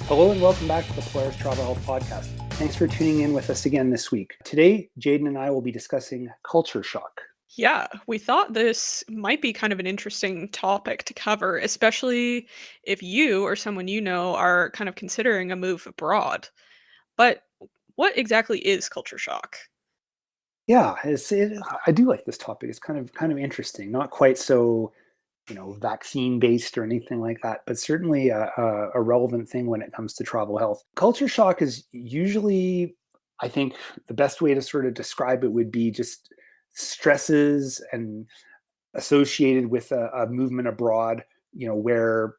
Hello and welcome back to the Polaris Travel Health Podcast. Thanks for tuning in with us again this week. Today, Jayden and I will be discussing culture shock. Yeah, we thought this might be kind of an interesting topic to cover, especially if you or someone you know are kind of considering a move abroad. But what exactly is culture shock? Yeah, I do like this topic. It's kind of interesting. Not quite so, vaccine based or anything like that, but certainly a relevant thing when it comes to travel health. Culture shock is usually, I think, the best way to sort of describe it would be just stresses and associated with a movement abroad, where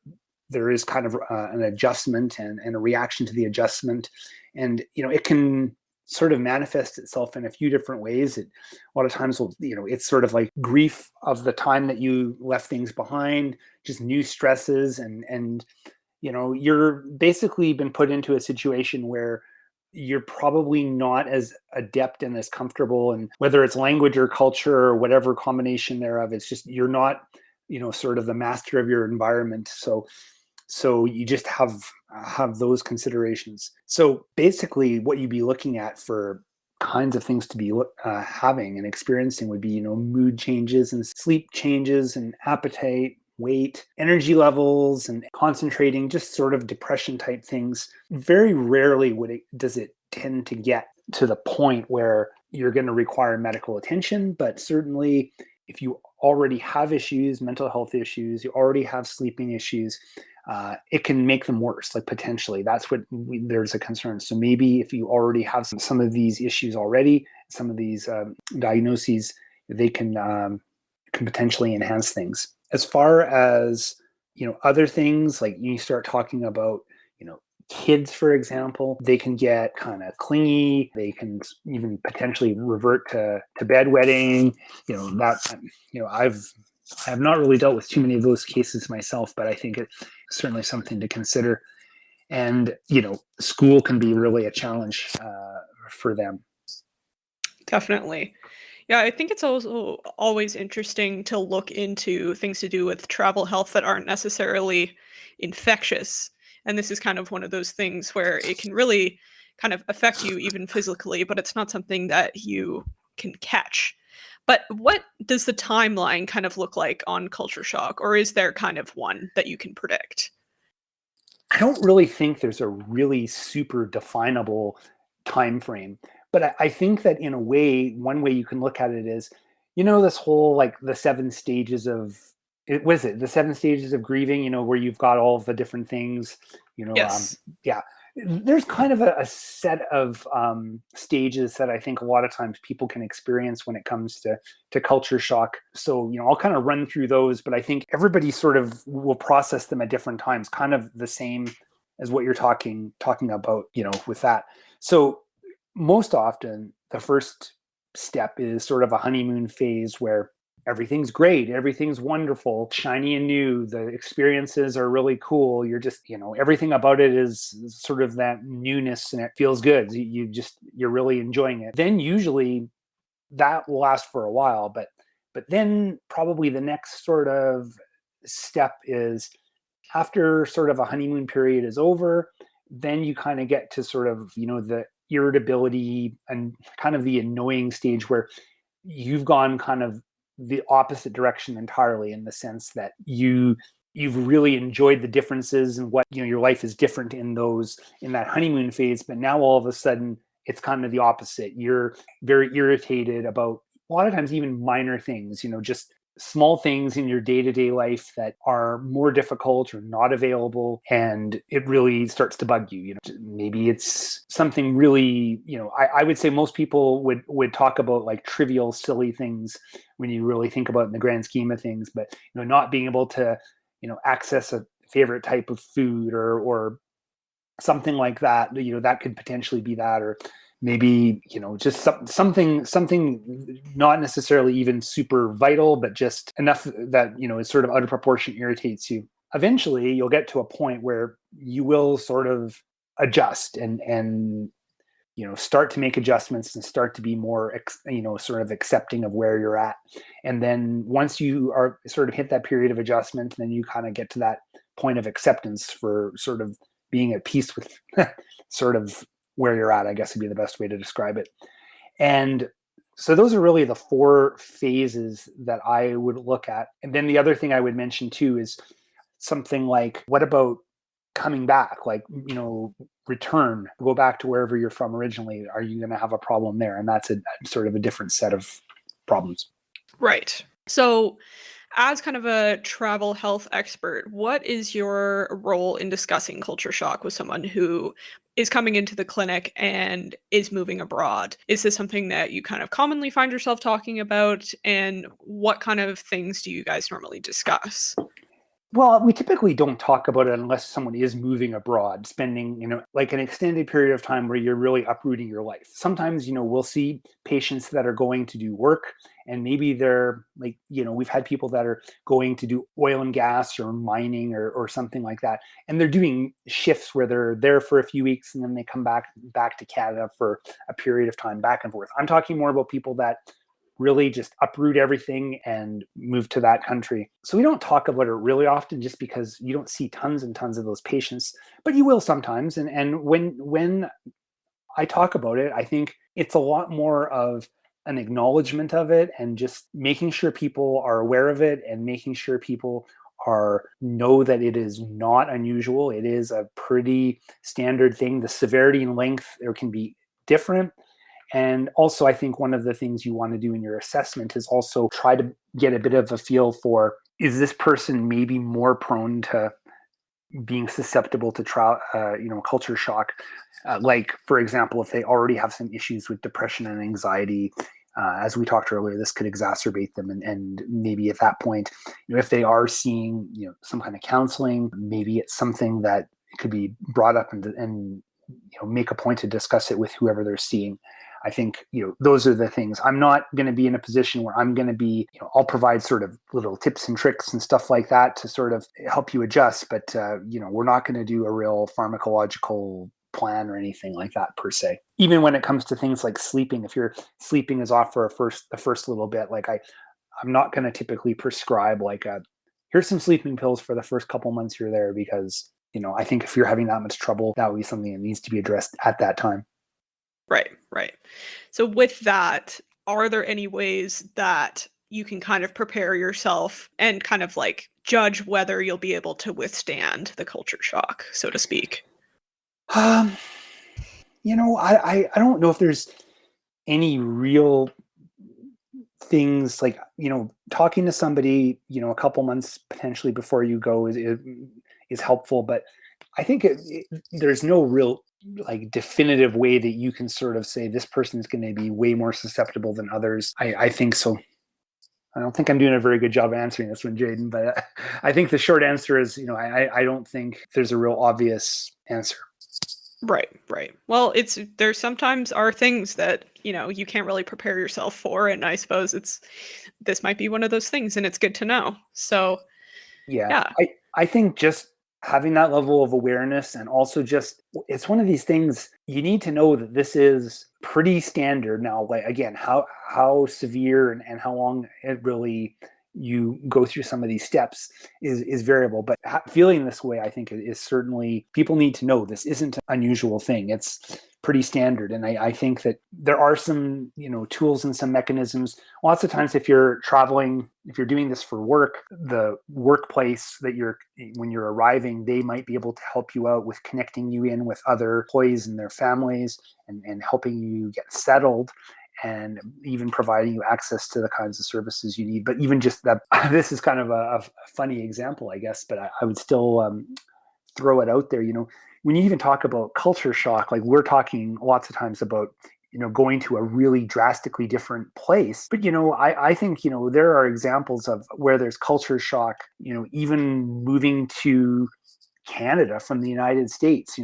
there is kind of an adjustment and a reaction to the adjustment. And, it can sort of manifest itself in a few different ways. A lot of times, it's sort of like grief of the time that you left things behind, just new stresses. And you're basically been put into a situation where you're probably not as adept and as comfortable, and whether it's language or culture or whatever combination thereof, it's just you're not sort of the master of your environment. So you just have those considerations. So basically what you'd be looking at for kinds of things to be having and experiencing would be mood changes and sleep changes and appetite, weight, energy levels, and concentrating, just sort of depression type things. Very rarely does it tend to get to the point where you're going to require medical attention, but certainly if you already have issues, mental health issues, you already have sleeping issues, it can make them worse, like potentially. That's what there's a concern. So maybe if you already have some of these issues already, some of these diagnoses, they can potentially enhance things. As far as other things, like you start talking about kids, for example, they can get kind of clingy. They can even potentially revert to bedwetting. I have not really dealt with too many of those cases myself, but I think it's certainly something to consider. And school can be really a challenge for them. Definitely. Yeah, I think it's also always interesting to look into things to do with travel health that aren't necessarily infectious. And this is kind of one of those things where it can really kind of affect you even physically, but it's not something that you can catch. But what does the timeline kind of look like on culture shock, or is there kind of one that you can predict? I don't really think there's a really super definable time frame, but I think that in a way, one way you can look at it is, this whole like the seven stages of it was it the seven stages of grieving, where you've got all of the different things, Yes. yeah. There's kind of a set of stages that I think a lot of times people can experience when it comes to culture shock. So, I'll kind of run through those, but I think everybody sort of will process them at different times, kind of the same as what you're talking about, with that. So most often the first step is sort of a honeymoon phase where everything's great, everything's wonderful, shiny and new, the experiences are really cool. You're just, everything about it is sort of that newness and it feels good. You're really enjoying it. Then usually that will last for a while, but then probably the next sort of step is after sort of a honeymoon period is over, then you kind of get to sort of, the irritability and kind of the annoying stage where you've gone kind of the opposite direction entirely, in the sense that you've really enjoyed the differences and what your life is different in that honeymoon phase, but now all of a sudden it's kind of the opposite. You're very irritated about a lot of times even minor things, just small things in your day-to-day life that are more difficult or not available, and it really starts to bug you. Maybe it's something really, I would say most people would talk about like trivial silly things when you really think about it in the grand scheme of things, but not being able to access a favorite type of food or something like that, that could potentially be that. Or maybe just something not necessarily even super vital, but just enough that is sort of out of proportion, irritates you. Eventually you'll get to a point where you will sort of adjust and start to make adjustments and start to be more sort of accepting of where you're at. And then once you are sort of hit that period of adjustment, then you kind of get to that point of acceptance for sort of being at peace with sort of where you're at, I guess would be the best way to describe it. And so those are really the four phases that I would look at. And then the other thing I would mention too is something like, what about coming back? Like, return, go back to wherever you're from originally. Are you going to have a problem there? And that's a sort of a different set of problems. Right. So, as kind of a travel health expert, what is your role in discussing culture shock with someone who is coming into the clinic and is moving abroad? Is this something that you kind of commonly find yourself talking about? And what kind of things do you guys normally discuss? Well, we typically don't talk about it unless someone is moving abroad, spending, like an extended period of time where you're really uprooting your life. Sometimes, we'll see patients that are going to do work, and maybe they're like, we've had people that are going to do oil and gas or mining or something like that. And they're doing shifts where they're there for a few weeks and then they come back to Canada for a period of time, back and forth. I'm talking more about people that really just uproot everything and move to that country. So we don't talk about it really often just because you don't see tons and tons of those patients, but you will sometimes. And when I talk about it, I think it's a lot more of an acknowledgement of it and just making sure people are aware of it and making sure people know that it is not unusual. It is a pretty standard thing. The severity and length there can be different. And also, I think one of the things you want to do in your assessment is also try to get a bit of a feel for, is this person maybe more prone to being susceptible to culture shock? Like, for example, if they already have some issues with depression and anxiety, as we talked earlier, this could exacerbate them. And maybe at that point, if they are seeing, some kind of counseling, maybe it's something that could be brought up and make a point to discuss it with whoever they're seeing. I think, those are the things. I'm not going to be in a position where I'm going to be, I'll provide sort of little tips and tricks and stuff like that to sort of help you adjust. But, we're not going to do a real pharmacological plan or anything like that per se. Even when it comes to things like sleeping, if your sleeping is off for the first little bit, like I'm not going to typically prescribe like here's some sleeping pills for the first couple months you're there, because, I think if you're having that much trouble, that would be something that needs to be addressed at that time. Right, right. So with that, are there any ways that you can kind of prepare yourself and kind of like judge whether you'll be able to withstand the culture shock, so to speak? Um, I don't know if there's any real things like, talking to somebody, a couple months potentially before you go is helpful, but I think there's no real like definitive way that you can sort of say this person is going to be way more susceptible than others. I think so. I don't think I'm doing a very good job answering this one, Jayden, but I think the short answer is, I don't think there's a real obvious answer. Right, right. Well, there sometimes are things that, you can't really prepare yourself for, and I suppose this might be one of those things and it's good to know. So, Yeah, yeah. I think just having that level of awareness, and also just, it's one of these things you need to know that this is pretty standard now. Like, again, how severe and how long it really you go through some of these steps is variable, but feeling this way, I think, is certainly, people need to know this isn't an unusual thing. It's pretty standard. And I think that there are some, tools and some mechanisms. Lots of times if you're traveling, if you're doing this for work, the workplace that when you're arriving, they might be able to help you out with connecting you in with other employees and their families, and helping you get settled, and even providing you access to the kinds of services you need. But even just that, this is kind of a funny example, I guess, but I would still throw it out there. When you even talk about culture shock, like, we're talking lots of times about, going to a really drastically different place. But, I think, there are examples of where there's culture shock, even moving to Canada from the United States.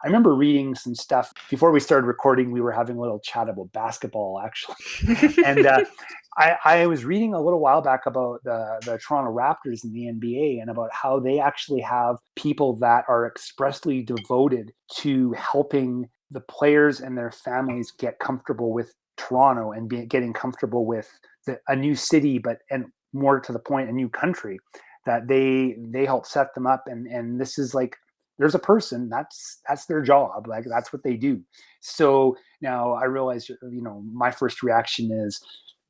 I remember reading some stuff before we started recording. We were having a little chat about basketball, actually. And I was reading a little while back about the Toronto Raptors in the NBA, and about how they actually have people that are expressly devoted to helping the players and their families get comfortable with Toronto, and getting comfortable with a new city, and more to the point, a new country, that they help set them up. And this is there's a person that's their job. Like that's what they do. So now I realize, my first reaction is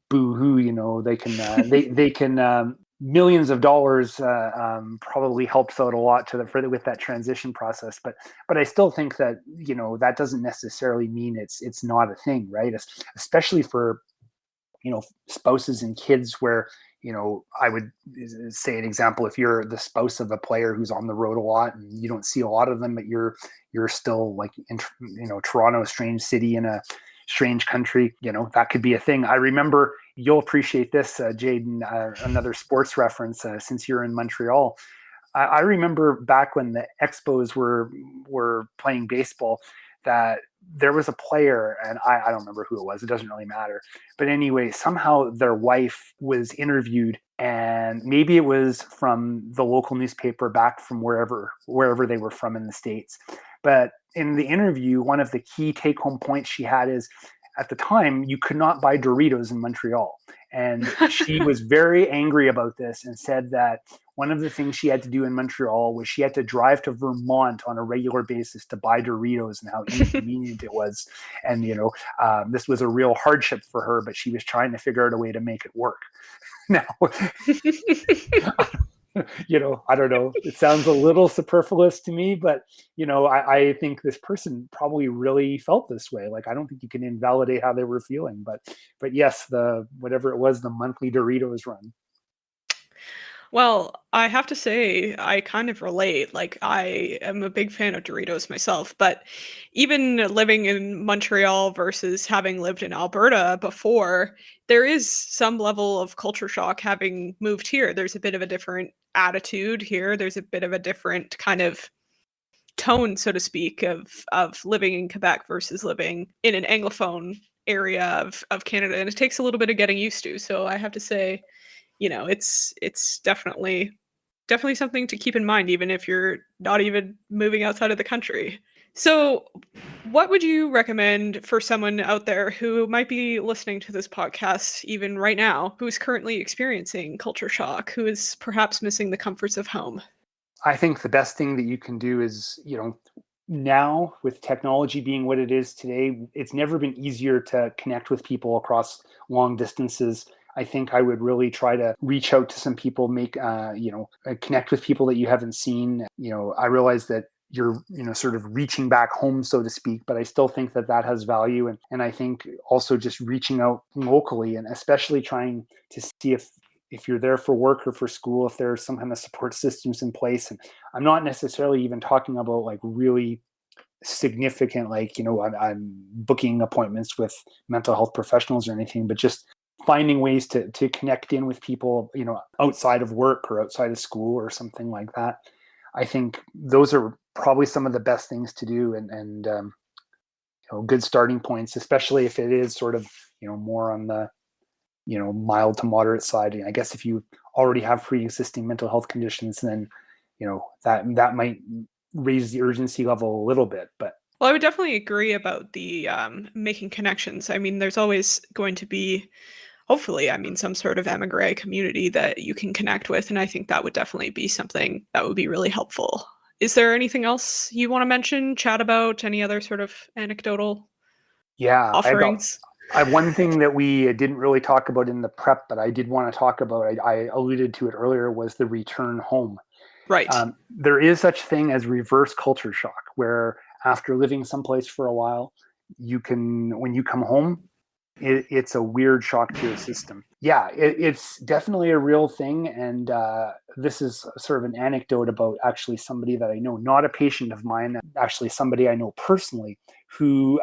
boo hoo. They can they can millions of dollars probably helps out a lot with that transition process. But I still think that that doesn't necessarily mean it's not a thing, right? Especially for spouses and kids where I would say an example, if you're the spouse of a player who's on the road a lot and you don't see a lot of them, but you're still like in Toronto, a strange city in a strange country, that could be a thing. I remember, you'll appreciate this, Jayden, another sports reference, since you're in Montreal. I remember back when the Expos were playing baseball, that there was a player, and I don't remember who it was. It doesn't really matter. But anyway, somehow their wife was interviewed, and maybe it was from the local newspaper back from wherever they were from in the States. But in the interview, one of the key take-home points she had is, at the time, you could not buy Doritos in Montreal. And she was very angry about this and said that one of the things she had to do in Montreal was she had to drive to Vermont on a regular basis to buy Doritos, and how inconvenient it was. And, this was a real hardship for her, but she was trying to figure out a way to make it work. Now, I don't know. It sounds a little superfluous to me, but, I think this person probably really felt this way. Like, I don't think you can invalidate how they were feeling, but yes, whatever it was, the monthly Doritos run. Well, I have to say, I kind of relate. Like, I am a big fan of Doritos myself, but even living in Montreal versus having lived in Alberta before, there is some level of culture shock having moved here. There's a bit of a different attitude here. There's a bit of a different kind of tone, so to speak, of living in Quebec versus living in an anglophone area of Canada, and it takes a little bit of getting used to. So I have to say, it's definitely something to keep in mind, even if you're not even moving outside of the country. So, what would you recommend for someone out there who might be listening to this podcast even right now, who is currently experiencing culture shock, who is perhaps missing the comforts of home? I think the best thing that you can do is, now with technology being what it is today, it's never been easier to connect with people across long distances. I think I would really try to reach out to some people, connect with people that you haven't seen. I realize that you're, sort of reaching back home, so to speak, but I still think that has value. And I think also just reaching out locally, and especially trying to see if you're there for work or for school, if there's some kind of support systems in place. And I'm not necessarily even talking about like really significant, like, I'm booking appointments with mental health professionals or anything, but just finding ways to connect in with people, outside of work or outside of school or something like that. I think those are probably some of the best things to do, and good starting points, especially if it is sort of, more on the, mild to moderate side. I guess if you already have pre-existing mental health conditions, then, that might raise the urgency level a little bit. But Well, I would definitely agree about the making connections. I mean, there's always going to be, hopefully, I mean, some sort of emigre community that you can connect with. And I think that would definitely be something that would be really helpful. Is there anything else you want to mention, chat about, any other sort of anecdotal yeah, offerings? one thing that we didn't really talk about in the prep, but I did want to talk about, I alluded to it earlier, was the return home. Right. There is such thing as reverse culture shock, where after living someplace for a while, when you come home, it's a weird shock to your system. Yeah, it's definitely a real thing. And this is sort of an anecdote about actually somebody that I know, not a patient of mine, actually somebody I know personally, who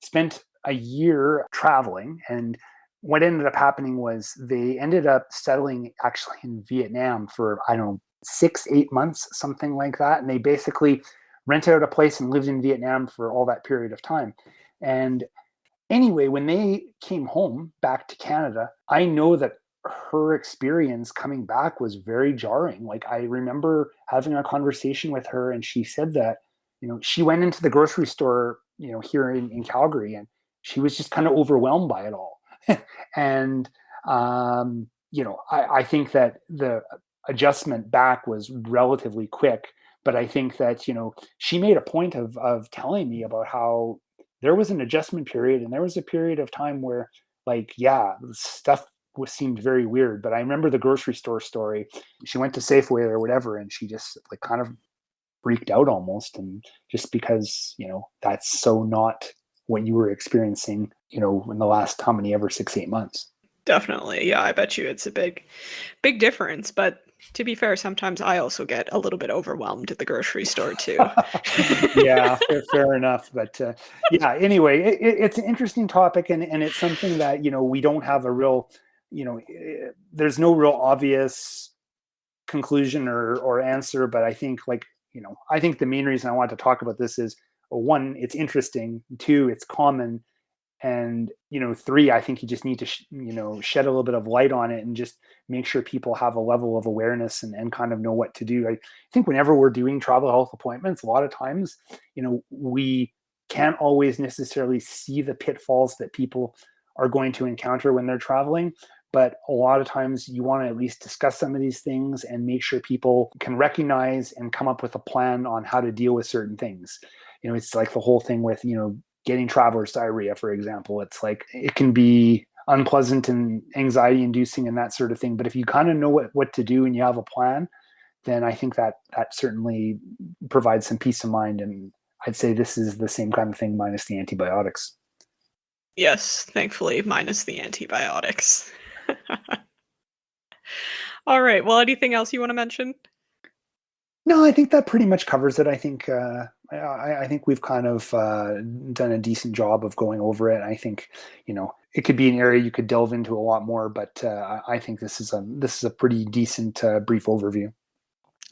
spent a year traveling. And what ended up happening was they ended up settling actually in Vietnam for, I don't know, 6-8 months, something like that. And they basically rented out a place and lived in Vietnam for all that period of time. And anyway, when they came home back to Canada, I know that her experience coming back was very jarring. Like, I remember having a conversation with her, and she said that, she went into the grocery store, here in Calgary, and she was just kind of overwhelmed by it all. And, I think that the adjustment back was relatively quick, But I think that, she made a point of telling me about how there was an adjustment period and there was a period of time where, like, yeah, stuff seemed very weird. But I remember the grocery store story. She went to Safeway or whatever, and she just like kind of freaked out almost, and just because that's so not what you were experiencing in the last how many ever 6-8 months. Definitely. Yeah, I bet you it's a big difference, but to be fair, sometimes I also get a little bit overwhelmed at the grocery store too. Yeah, fair enough. But yeah, anyway, it's an interesting topic, and it's something that we don't have a real, there's no real obvious conclusion or answer. But I think, like, I think the main reason I want to talk about this is, well, one, it's interesting. Two, it's common. And three, I think you just need to shed a little bit of light on it and just make sure people have a level of awareness and kind of know what to do. I think whenever we're doing travel health appointments, a lot of times we can't always necessarily see the pitfalls that people are going to encounter when they're traveling, but a lot of times you want to at least discuss some of these things and make sure people can recognize and come up with a plan on how to deal with certain things. It's like the whole thing with getting traveler's diarrhea, for example. It's like it can be unpleasant and anxiety inducing and that sort of thing. But if you kind of know what to do and you have a plan, then I think that certainly provides some peace of mind. And I'd say this is the same kind of thing minus the antibiotics. Yes, thankfully, minus the antibiotics. All right. Well, anything else you want to mention? No, I think that pretty much covers it. I think I think we've kind of done a decent job of going over it. I think it could be an area you could delve into a lot more, but I think this is a pretty decent brief overview.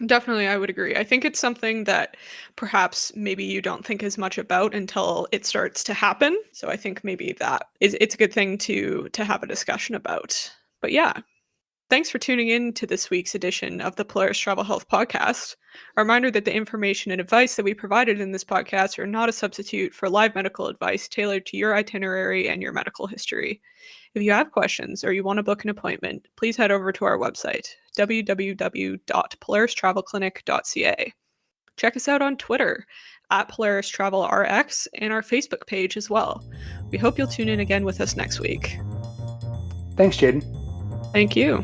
Definitely, I would agree. I think it's something that perhaps maybe you don't think as much about until it starts to happen. So I think maybe it's a good thing to have a discussion about. But yeah, thanks for tuning in to this week's edition of the Polaris Travel Health Podcast. A reminder that the information and advice that we provided in this podcast are not a substitute for live medical advice tailored to your itinerary and your medical history. If you have questions or you want to book an appointment, please head over to our website, www.polaristravelclinic.ca. Check us out on Twitter at Polaris Travel RX and our Facebook page as well. We hope you'll tune in again with us next week. Thanks, Jayden. Thank you.